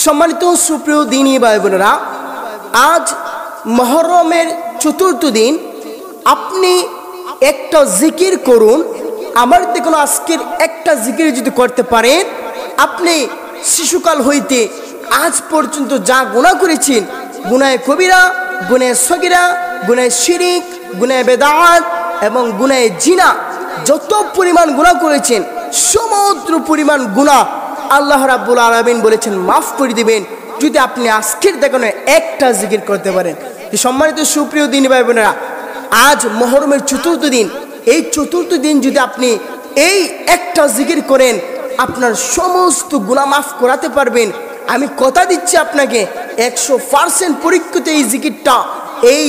সম্মানিত সুপ্রিয় দিনী ভাই বোনেরা, আজ মুহররমের চতুর্থ দিন। আপনি একটা জিকির করুন। আমার দেখুন, আজকের একটা জিকির যদি করতে পারেন, আপনি শিশুকাল হইতে আজ পর্যন্ত যা গুনাহ করেছেন, গুনাহে কবিরা, গুনাহে সগীরা, গুনাহে শিরিক, গুনাহে বেদাত এবং গুনাহে জিনা, যত পরিমাণ গুনাহ করেছেন সমুদ্র পরিমাণ গুনাহ আল্লাহ রাব্বুল আলামিন বলেছেন মাফ করে দিবেন যদি আপনি আজকের দেখানো একটা জিকির করতে পারেন। সম্মানিত সুপ্রিয় দিনী ভাই বোনেরা, আজ মুহররমের চতুর্থ দিন। এই চতুর্থ দিন যদি আপনি এই একটা জিকির করেন, আপনার সমস্ত গুনাহ মাফ করাতে পারবেন। আমি কথা দিচ্ছি আপনাকে, 100% পরীক্ষিত এই জিকিরটা। এই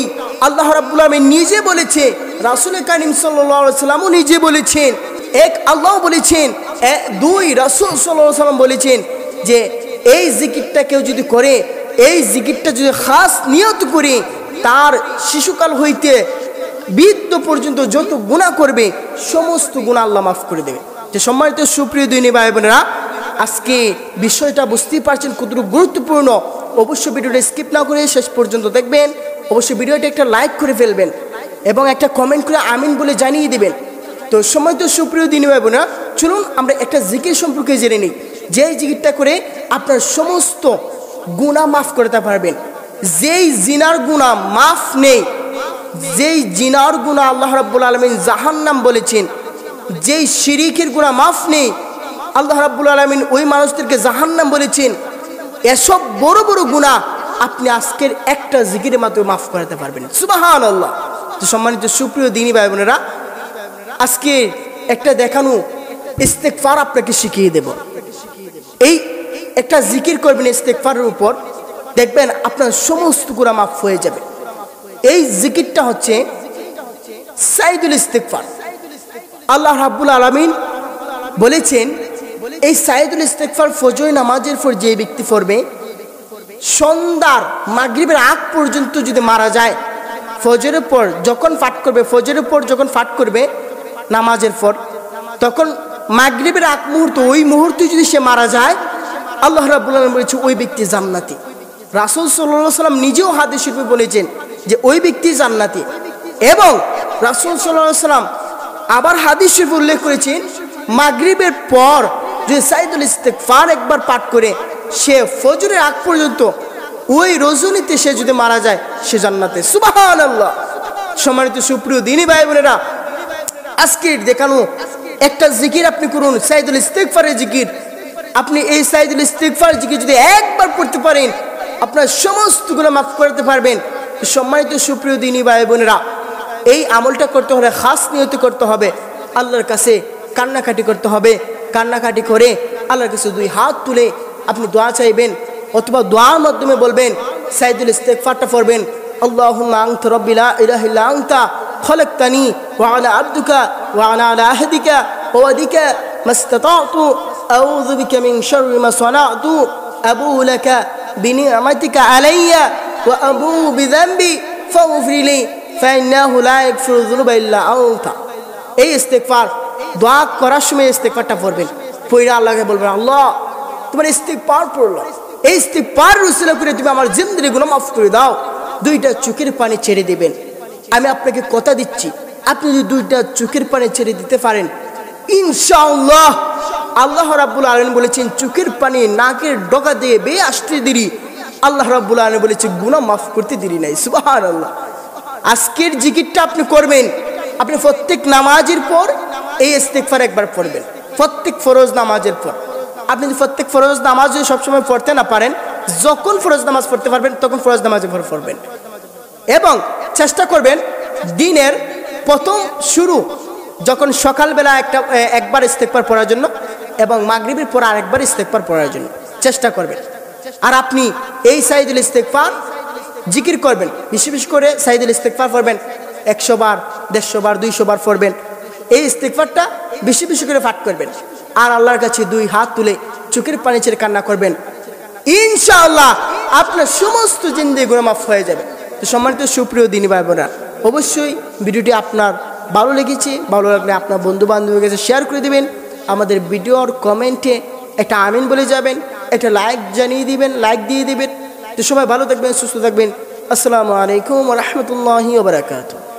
আল্লাহ রাব্বুল আলামিন নিজে বলেছে, রাসূল কারীম সাল্লাল্লাহু আলাইহি ওয়াসাল্লামও নিজে বলেছেন, এক আল্লাহ বলেছেন, দুই রাসূল সাল্লাল্লাহু আলাইহি ওয়াসাল্লাম বলেছেন যে এই জিকিরটা কেউ যদি করে, এই জিকিরটা যদি খাস নিয়ত করে, তার শিশুকাল হইতে বৃদ্ধ পর্যন্ত যত গুনাহ করবে সমস্ত গুনাহ আল্লাহ মাফ করে দেবে। যে সম্মানিত সুপ্রিয় দিনী ভাই বোনেরা, আজকে বিষয়টা বুঝতেই পারছেন কতটুকু গুরুত্বপূর্ণ। অবশ্যই ভিডিওটা স্কিপ না করে শেষ পর্যন্ত দেখবেন। অবশ্যই ভিডিওটা একটা লাইক করে ফেলবেন এবং একটা কমেন্ট করে আমিন বলে জানিয়ে দেবেন। তো সম্মানিত সুপ্রিয় দিনী ভাই বোনেরা, চলুন আমরা একটা জিকির সম্পর্কে জেনে নিই, যে জিকিরটা করে আপনার সমস্ত গুনাহ মাফ করতে পারবেন। যেই জিনার গুনাহ মাফ নেই, যেই জিনার গুনাহ আল্লাহ রাব্বুল আলামিন জাহান্নাম বলেছেন, যেই শিরিকের গুনাহ মাফ নেই, আল্লাহ রাব্বুল আলামিন ওই মানুষদেরকে জাহান্নাম বলেছেন। এসব বড় বড় গুনাহ আপনি আজকের একটা জিকিরের মাধ্যমে মাফ করাতে পারবেন। সুবহানাল্লাহ। তো সম্মানিত সুপ্রিয় দিনী ভাই বোনেরা, আজকে একটা দেখানো ইস্তেগফার আপনাকে শিখিয়ে দেব। এই একটা জিকির করবেন ইস্তেগফারের উপর, দেখবেন আপনার সমস্ত গুনাহ মাফ হয়ে যাবে। এই জিকিরটা হচ্ছে সাইদুল ইস্তেগফার। আল্লাহ রাব্বুল আলামিন বলেছেন, এই সাইদুল ইস্তেগফার ফজর নামাজের পর যে ব্যক্তি পড়বে, সন্ধ্যার মাগরিবের আগ পর্যন্ত যদি মারা যায়, ফজরের পর যখন পাঠ করবে, ফজরের পর যখন পাঠ করবে নামাজের পর, তখন মাগরিবের আগ মুহূর্ত, ওই মুহূর্তে যদি সে মারা যায়, আল্লাহ রাব্বুল আলামিন বলেছে ওই ব্যক্তি জান্নাতি। রাসূল সাল্লাল্লাহু আলাইহি ওয়াসাল্লাম নিজেও হাদিস শরীফে বলেছেন যে ওই ব্যক্তি জান্নাতি। এবং রাসূল সাল্লাল্লাহু আলাইহি ওয়াসাল্লাম আবার হাদিস শরীফে উল্লেখ করেছেন, মাগরিবের পর যদি সাইদুল ইস্তেগফার একবার পাঠ করে, সে ফজরের আগ পর্যন্ত ওই রজনীতে সে যদি মারা যায়, সে জান্নাতে। সুবহানাল্লাহ। সম্মানিত সুপ্রিয় দিনী ভাই বোনেরা, আজকে দেখানো একটা জিকির আপনি করুন, সাইদুল ইস্তেগফারের জিকির। আপনি এই সাইদুল ইস্তেগফার জিকির যদি একবার পড়তে পারেন, আপনার সমস্ত গুনাহ মাফ করতে পারবেন। সম্মানিত সুপ্রিয় দিনী ভাই বোনেরা, এই আমলটা করতে হলে খাস নিয়ত করতে হবে, আল্লাহর কাছে কান্নাকাটি করতে হবে। কান্নাকাটি করে আল্লাহর কাছে দুই হাত তুলে আপনি দোয়া চাইবেন, অথবা দোয়ার মাধ্যমে বলবেন, সাইদুল ইস্তেগফারটা পড়বেন, আল্লাহুম্মা আনতা রাব্বি লা ইলাহা ইল্লা আনতা খলাকতানি ওয়া আনা আবদুকা ওয়া আনা আলা আহদিকা ওয়া ওয়াদিকা মাসতাতাতু আউযু বিকা মিন শাররি মা সানাতু আবুউ লাকা বিনি'মাতিকা আলাইয়া ওয়া আবুউ বিযানবি ফাগফির লি ফাইন্নাহু লা ইয়াগফিরু যুনুবা ইল্লা আনতা। এই ইস্তেগফার দোয়া করার সময় ইস্তেগফারটা পড়বেন। পড়ে আল্লাহকে বলবেন, আল্লাহ তোমার ইস্তেগফার পড়লাম, এই ইস্তেগফার উসিলা করে তুমি আমার জিন্দেগির গুনাহ মাফ করে দাও। দুইটা চোখের পানি ছেড়ে দিবেন। আমি আপনাকে কথা দিচ্ছি, আপনি যদি দুইটা চোখের পানি ছেড়ে দিতে পারেন, ইনশাআল্লাহ আল্লাহ রাব্বুল আলামিন বলেছেন, চোখের পানি নাকের ডগা দিয়ে বেয়ে আসতে দেরি, আল্লাহ রাব্বুল আলামিন বলেছে গুনাহ মাফ করতে দেরি নাই। সুবহানাল্লাহ। আজকের জিকিরটা আপনি করবেন। আপনি প্রত্যেক নামাজের পর এই ইস্তেগফার একবার পড়বেন, প্রত্যেক ফরজ নামাজের পর। আপনি যদি প্রত্যেক ফরজ নামাজ যদি সবসময় পড়তে না পারেন, যখন ফরজ নামাজ পড়তে পারবেন তখন ফরজ নামাজের পর পড়বেন। এবং চেষ্টা করবেন দিনের প্রথম শুরু যখন সকালবেলা একবার ইস্তেগফার পড়ার জন্য, এবং মাগরিবের পর আরেকবার ইস্তেগফার পড়ার জন্য চেষ্টা করবেন। আর আপনি এই সাইদুল ইস্তেগফার জিকির করবেন, বেশি বেশি করে সাইদুল ইস্তেগফার পড়বেন, 100 বার, 150 বার, 200 বার পড়বেন। এই ইস্তেগফারটা বেশি বেশি করে পাঠ করবেন, আর আল্লাহর কাছে দুই হাত তুলে চোখের পানি ছেড়ে কান্না করবেন। ইনশাআল্লাহ আপনার সমস্ত জিন্দেগি গুনাহ মাফ হয়ে যাবে। তো সম্মানিত সুপ্রিয় দিনী ভাই বোনেরা, অবশ্যই ভিডিওটি আপনার ভালো লেগেছে, ভালো লাগলে আপনার বন্ধু বান্ধবের কাছে শেয়ার করে দিবেন। আমাদের ভিডিওর কমেন্টে একটা আমিন বলে যাবেন। একটা লাইক জানিয়ে দিবেন, লাইক দিয়ে দিবেন। তো সবাই ভালো থাকবেন, সুস্থ থাকবেন। আসসালামু আলাইকুম ওয়া রাহমাতুল্লাহি ওয়া বারাকাতুহু।